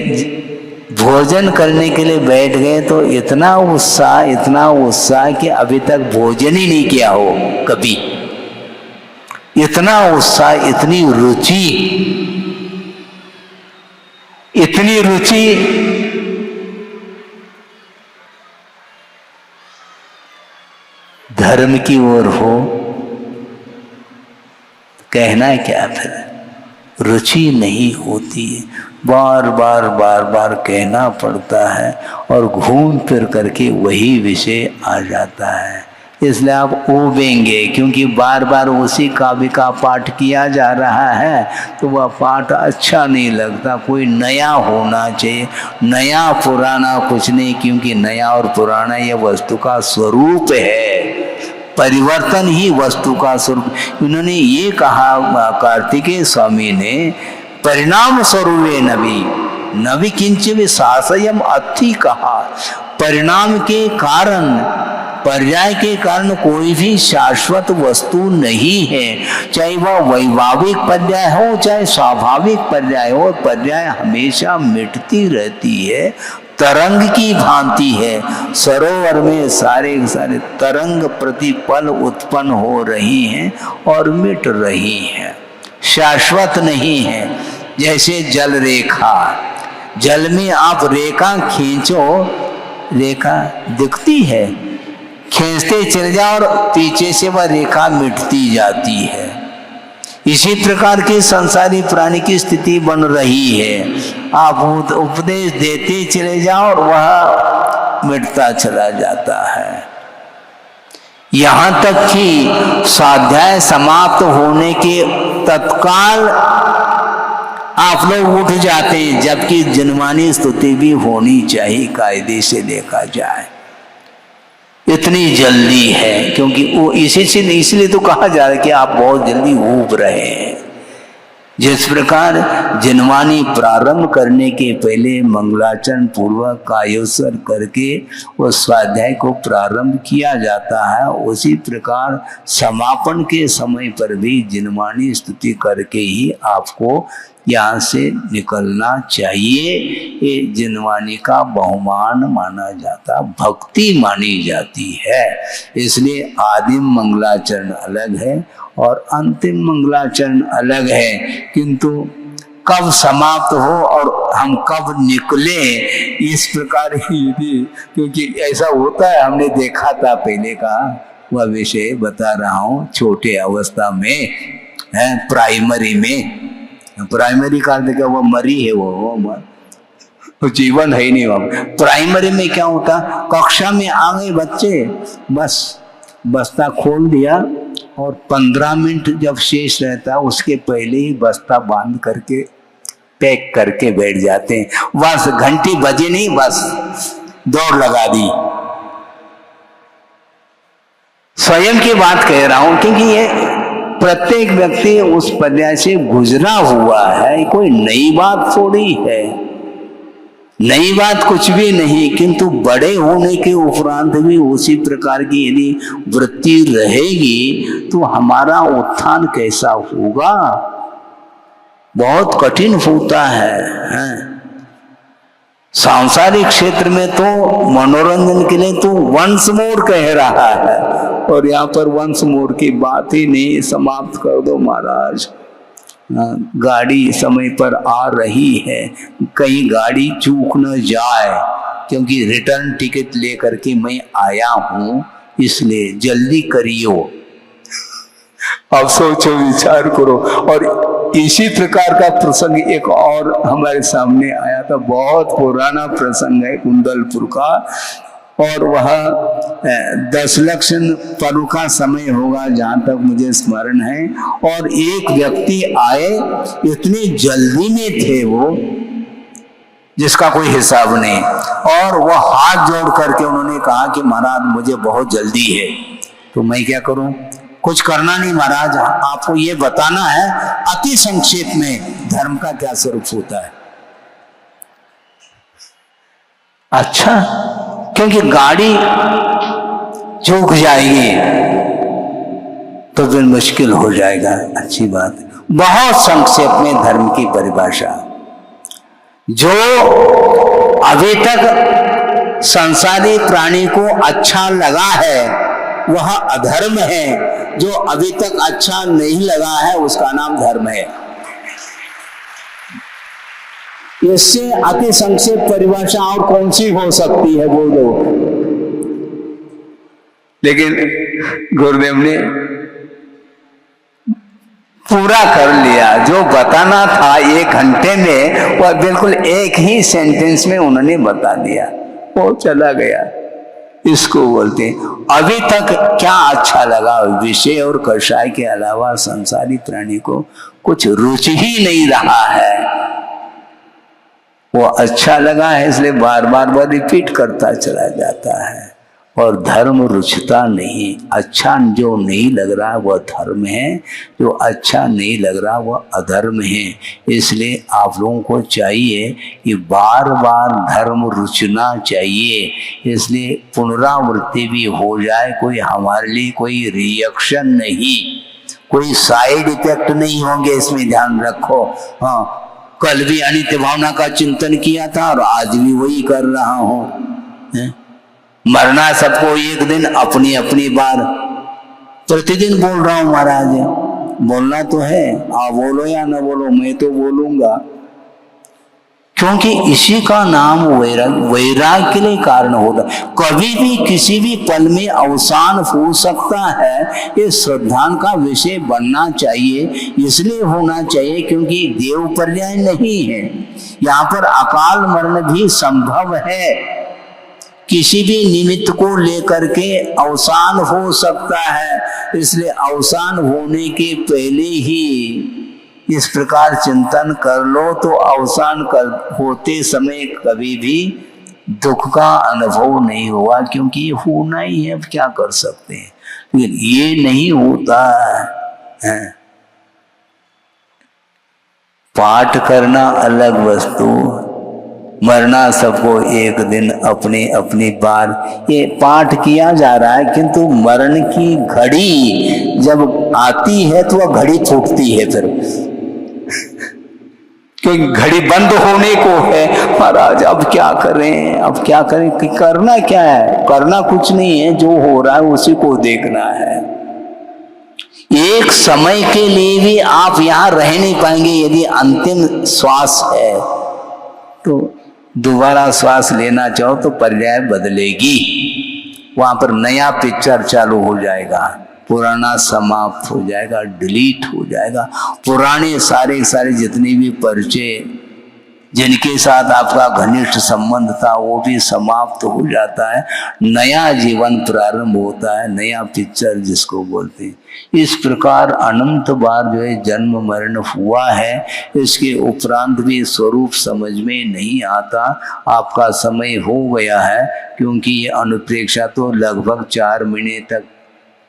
भोजन करने के लिए बैठ गए तो इतना उत्साह कि अभी तक भोजन ही नहीं किया हो कभी। इतना उत्साह, इतनी रुचि धर्म की ओर हो, कहना क्या फिर? रुचि नहीं होती है, बार बार कहना पड़ता है और घूम फिर करके वही विषय आ जाता है। इसलिए आप ऊबेंगे, क्योंकि बार बार उसी काव्य का पाठ किया जा रहा है तो वह पाठ अच्छा नहीं लगता। कोई नया होना चाहिए, नया पुराना कुछ नहीं, क्योंकि नया और पुराना यह वस्तु का स्वरूप है, परिवर्तन ही वस्तु का स्वरूप। उन्होंने ये कहा, कार्तिकेय स्वामी ने, परिणाम स्वरूपे नवि किंच विशासयम अति कहा। परिणाम के कारण, पर्याय के कारण कोई भी शाश्वत वस्तु नहीं है, चाहे वह वैभाविक पर्याय हो चाहे स्वाभाविक पर्याय हो। पर्याय हमेशा मिटती रहती है, तरंग की भांति है। सरोवर में सारे तरंग प्रतिपल उत्पन्न हो रही हैं और मिट रही हैं, शाश्वत नहीं है। जैसे जल रेखा, जल में आप रेखा खींचो, रेखा दिखती है, खींचते चले जाओ और पीछे से वह रेखा मिटती जाती है। इसी प्रकार की संसारी प्राणी की स्थिति बन रही है। आप उपदेश देते चले जाओ और वह मिटता चला जाता है। यहाँ तक कि स्वाध्याय समाप्त होने के तत्काल आप लोग उठ जाते हैं, जबकि जनमानी स्तुति भी होनी चाहिए कायदे से देखा जाए। इतनी जल्दी है, क्योंकि वो इसलिए तो कहा जा रहा है कि आप बहुत जल्दी ऊब रहे हैं। जिस प्रकार जिनवानी प्रारंभ करने के पहले मंगलाचरण पूर्वक कायोत्सर करके वो स्वाध्याय को प्रारंभ किया जाता है, उसी प्रकार समापन के समय पर भी जिनवानी स्तुति करके ही आपको यहाँ से निकलना चाहिए। ये जिनवानी का बहुमान माना जाता, भक्ति मानी जाती है। इसलिए आदिम मंगलाचरण अलग है और अंतिम मंगलाचरण अलग है, किंतु कब समाप्त हो और हम कब निकले इस प्रकार ही भी, क्योंकि ऐसा होता है, हमने देखा था पहले का वह विषय बता रहा हूँ। छोटे अवस्था में है, प्राइमरी में, प्राइमरी का क्या वो मरी है, वो जीवन है ही नहीं। वहां प्राइमरी में क्या होता, कक्षा में आ गए बच्चे, बस बस्ता खोल दिया और 15 मिनट जब शेष रहता उसके पहले ही बस्ता बांध करके पैक करके बैठ जाते हैं। बस घंटी बजे नहीं, बस दौड़ लगा दी। स्वयं की बात कह रहा हूं, क्योंकि ये प्रत्येक व्यक्ति उस पर्याय से गुजरा हुआ है, कोई नई बात थोड़ी है, नई बात कुछ भी नहीं। किंतु बड़े होने के उपरांत भी उसी प्रकार की यदि वृत्ति रहेगी तो हमारा उत्थान कैसा होगा, बहुत कठिन होता है। सांसारिक क्षेत्र में तो मनोरंजन के लिए तो वंस मोर कह रहा है, और यहाँ पर वंस मोर की बात ही नहीं, समाप्त कर दो महाराज। गाड़ी समय पर आ रही है, कहीं गाड़ी चूक न जाए, क्योंकि रिटर्न टिकट लेकर के मैं आया हूं, इसलिए जल्दी करियो। अब सोचो, विचार करो। और इसी प्रकार का प्रसंग एक और हमारे सामने आया था, बहुत पुराना प्रसंग है, कुंडलपुर का, और वह 10 लक्षण पर्व का समय होगा जहां तक मुझे स्मरण है। और एक व्यक्ति आए, इतनी जल्दी में थे वो जिसका कोई हिसाब नहीं, और वह हाथ जोड़ करके उन्होंने कहा कि महाराज मुझे बहुत जल्दी है। तो मैं क्या करूं, कुछ करना नहीं महाराज, आपको ये बताना है अति संक्षेप में धर्म का क्या स्वरूप होता है। अच्छा, क्योंकि गाड़ी चूक जाएगी तो फिर मुश्किल हो जाएगा। अच्छी बात है, बहुत संक्षेप में धर्म की परिभाषा। जो अभी तक संसारी प्राणी को अच्छा लगा है वह अधर्म है, जो अभी तक अच्छा नहीं लगा है उसका नाम धर्म है। इससे अति संक्षेप परिभाषा और कौन सी हो सकती है, बोलो। लेकिन गुरुदेव ने पूरा कर लिया, जो बताना था 1 घंटे में वह बिल्कुल एक ही सेंटेंस में उन्होंने बता दिया, वो चला गया। इसको बोलते हैं अभी तक क्या अच्छा लगा, विषय और कषाय के अलावा संसारी प्राणी को कुछ रुचि ही नहीं रहा है। वो अच्छा लगा है इसलिए बार बार वह रिपीट करता चला जाता है, और धर्म रुचता नहीं। अच्छा जो नहीं लग रहा वह धर्म है, जो अच्छा नहीं लग रहा वह अधर्म है। इसलिए आप लोगों को चाहिए कि बार बार धर्म रुचना चाहिए, इसलिए पुनरावृत्ति भी हो जाए, कोई हमारे लिए कोई रिएक्शन नहीं, कोई साइड इफेक्ट नहीं होंगे, इसमें ध्यान रखो। हाँ, कल भी अनित्य भावना का चिंतन किया था और आज भी वही कर रहा हूं। मरना सबको एक दिन, अपनी अपनी बार। प्रतिदिन बोल रहा हूं महाराज, बोलना तो है, आप बोलो या ना बोलो, मैं तो बोलूंगा, क्योंकि इसी का नाम वैराग्य के लिए कारण होता। कभी भी किसी भी पल में अवसान हो सकता है, ये श्रद्धा का विषय बनना चाहिए। इसलिए होना चाहिए क्योंकि देव पर्याय नहीं है, यहाँ पर अकाल मरण भी संभव है। किसी भी निमित्त को लेकर के अवसान हो सकता है, इसलिए अवसान होने के पहले ही इस प्रकार चिंतन कर लो तो अवसान होते समय कभी भी दुख का अनुभव नहीं हुआ, क्योंकि ये होना ही है, अब क्या कर सकते हैं। लेकिन ये नहीं होता है। पाठ करना अलग वस्तु, मरना सबको एक दिन अपनी अपनी बार। ये पाठ किया जा रहा है, किंतु मरण की घड़ी जब आती है तो वह घड़ी छूटती है फिर, क्योंकि घड़ी बंद होने को है। महाराज अब क्या करें, अब क्या करें, कि करना क्या है, करना कुछ नहीं है, जो हो रहा है उसी को देखना है। एक समय के लिए भी आप यहां रह नहीं पाएंगे। यदि अंतिम श्वास है तो दोबारा श्वास लेना चाहो तो पर्याय बदलेगी, वहां पर नया पिक्चर चालू हो जाएगा, पुराना समाप्त हो जाएगा, डिलीट हो जाएगा। पुराने सारे जितने भी परिचय जिनके साथ आपका घनिष्ठ संबंध था वो भी समाप्त हो जाता है, नया जीवन प्रारंभ होता है, नया पिक्चर जिसको बोलते हैं। इस प्रकार अनंत बार जो है जन्म मरण हुआ है, इसके उपरांत भी स्वरूप समझ में नहीं आता। आपका समय हो गया है, क्योंकि ये अनुप्रेक्षा तो लगभग 4 महीने तक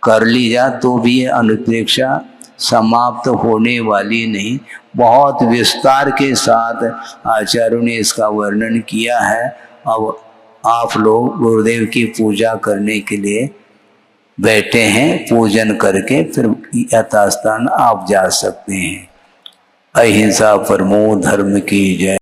कर ली जा तो भी ये अनुप्रेक्षा समाप्त होने वाली नहीं। बहुत विस्तार के साथ आचार्यों ने इसका वर्णन किया है। अब आप लोग गुरुदेव की पूजा करने के लिए बैठे हैं, पूजन करके फिर यथास्थान आप जा सकते हैं। अहिंसा परमो धर्म की जय।